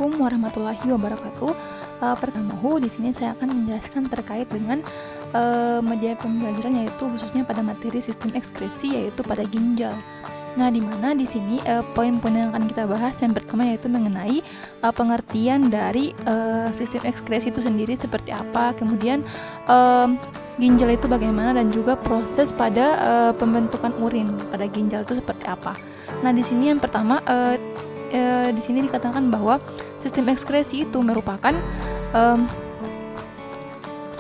Assalamualaikum warahmatullahi wabarakatuh. Pertama, di sini saya akan menjelaskan terkait dengan media pembelajaran, yaitu khususnya pada materi sistem ekskresi, yaitu pada ginjal. Nah, di mana di sini poin-poin yang akan kita bahas yang pertama yaitu mengenai pengertian dari sistem ekskresi itu sendiri seperti apa, kemudian ginjal itu bagaimana, dan juga proses pada pembentukan urin pada ginjal itu seperti apa. Nah, di sini yang pertama di sini dikatakan bahwa sistem ekskresi itu merupakan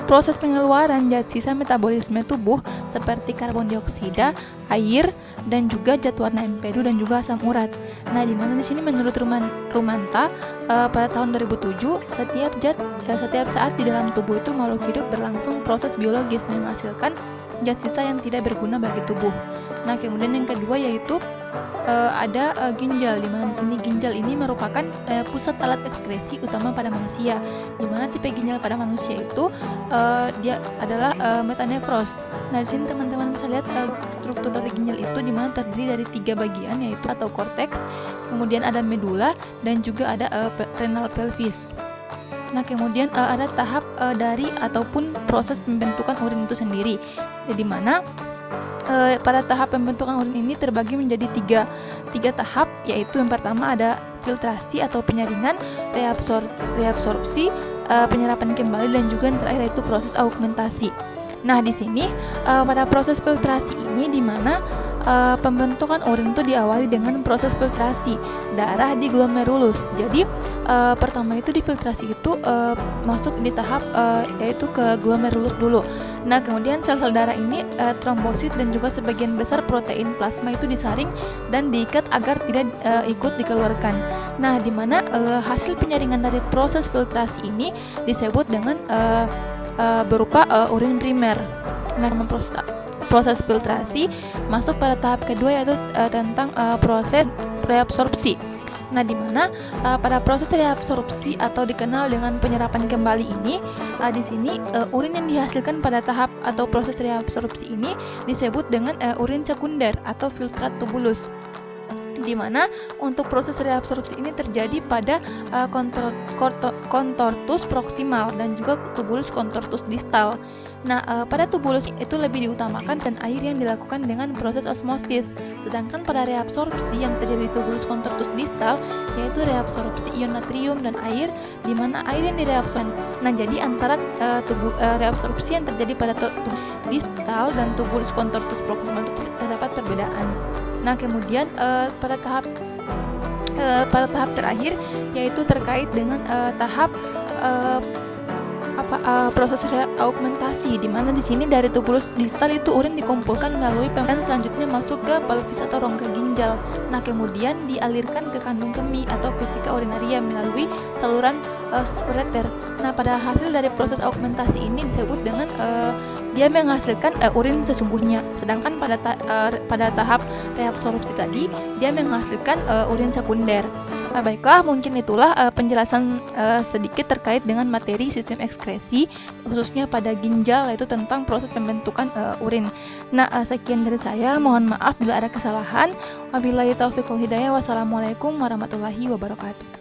proses pengeluaran zat sisa metabolisme tubuh seperti karbon dioksida, air, dan juga zat warna empedu dan juga asam urat. Nah, di mana di sini menurut Rumanta pada tahun 2007 setiap saat di dalam tubuh itu makhluk hidup berlangsung proses biologis menghasilkan zat sisa yang tidak berguna bagi tubuh. Nah, kemudian yang kedua yaitu ada ginjal, di mana di sini ginjal ini merupakan pusat alat ekskresi utama pada manusia. Di mana tipe ginjal pada manusia itu dia adalah metanefros. Nah, di sini teman-teman bisa lihat struktur dari ginjal itu, di mana terdiri dari 3 bagian, yaitu atau korteks, kemudian ada medula, dan juga ada renal pelvis. Nah, kemudian ada tahap dari ataupun proses pembentukan urin itu sendiri, di mana pada tahap pembentukan urin ini terbagi menjadi tiga tahap, yaitu yang pertama ada filtrasi atau penyaringan, reabsorpsi, penyerapan kembali, dan juga yang terakhir yaitu proses augmentasi. Nah, di sini pada proses filtrasi ini di mana pembentukan urin itu diawali dengan proses filtrasi darah di glomerulus. Jadi pertama itu difiltrasi itu masuk di tahap yaitu ke glomerulus dulu. Nah, kemudian sel-sel darah ini trombosit dan juga sebagian besar protein plasma itu disaring dan diikat agar tidak ikut dikeluarkan. Nah, di mana hasil penyaringan dari proses filtrasi ini disebut dengan berupa urin primer. Nah, proses filtrasi masuk pada tahap kedua, yaitu tentang proses reabsorpsi. Nah, di mana pada proses reabsorpsi atau dikenal dengan penyerapan kembali ini, di sini urin yang dihasilkan pada tahap atau proses reabsorpsi ini disebut dengan urin sekunder atau filtrat tubulus. Di mana untuk proses reabsorpsi ini terjadi pada contortus proximal dan juga tubulus contortus distal. Nah, pada tubulus itu lebih diutamakan dan air yang dilakukan dengan proses osmosis. Sedangkan pada reabsorpsi yang terjadi di tubulus contortus distal yaitu reabsorpsi ion natrium dan air, di mana air yang direabsorpsi. Nah, jadi antara reabsorpsi yang terjadi pada tubulus distal dan tubulus contortus proximal itu terdapat perbedaan. Nah, kemudian pada tahap terakhir yaitu terkait dengan tahap proses augmentasi, di mana di sini dari tubulus distal itu urin dikumpulkan melalui dan selanjutnya masuk ke pelvis atau rongga ginjal. Nah, kemudian dialirkan ke kandung kemih atau vesika urinaria melalui saluran ureter. Nah, pada hasil dari proses augmentasi ini disebut dengan dia menghasilkan urin sesungguhnya. Sedangkan pada tahap reabsorpsi tadi dia menghasilkan urin sekunder. Baiklah, mungkin itulah penjelasan sedikit terkait dengan materi sistem ekskresi, khususnya pada ginjal, yaitu tentang proses pembentukan urin. Nah, sekian dari saya. Mohon maaf bila ada kesalahan. Wabillahi taufiq wal hidayah. Wassalamualaikum warahmatullahi wabarakatuh.